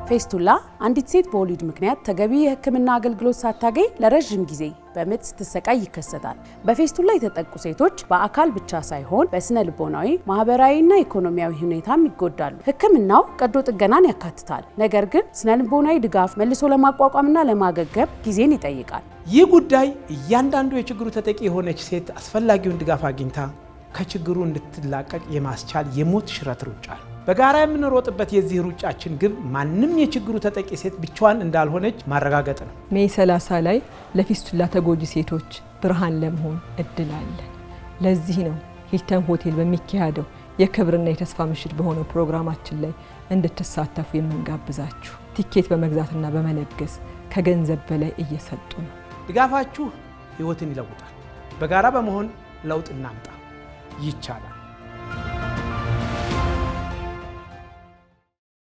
ፌስቱላ አንዲት ሴት በወሊድ ምክንያት ተገቢ የሕክምና አገልግሎት ሳታገኝ ለረጅም ጊዜ በምጥ ስትሰቃይ ይከሰታል። በፌስቱላ የተጠቁ ሴቶች በአካል ብቻ ሳይሆን በስነ ልቦናዊ፣ ማህበራዊና ኢኮኖሚያዊ ሁኔታም ይጎዳሉ። ሕክምናው ቀዶ ጥገናን ያካትታል። ነገር ግን ስነ ልቦናዊ ድጋፍ መልሶ ለማቋቋምና ለማገገም ጊዜን ይጠይቃል። ይህ ጉዳይ እያንዳንዱ የችግሩ ተጠቂ የሆነች ሴት አስፈላጊውን ድጋፍ አግኝታ ከችግሩ እንድትላቀቅ የማስቻል የሞት ሽረት ሩጫ ነው። በጋራ የምንሮጥበት የዚህ ሩጫችን ግብ ማንም የችግሩ ተጠቂ ሴት ብቻዋን እንዳልሆነች ማረጋገጥ ነው። ሜይ 30 ላይ ለፌስቱላ ተጎጂ ሴቶች ብርሃን ለመሆን እድል አለ። ለዚህ ነው ሂልተን ሆቴል በሚካሄደው የክብርና የተስፋ ምሽት በሆነው ፕሮግራማችን ላይ እንድትሳተፉ የምንጋብዛችሁ። ቲኬት በመግዛትና በመለገስ ከገንዘብ በላይ እየሰጡ ነው። ድጋፋችሁ ህይወትን ይለውጣል። በጋራ በመሆን ለውጥ እናምጣ። ይቻላል።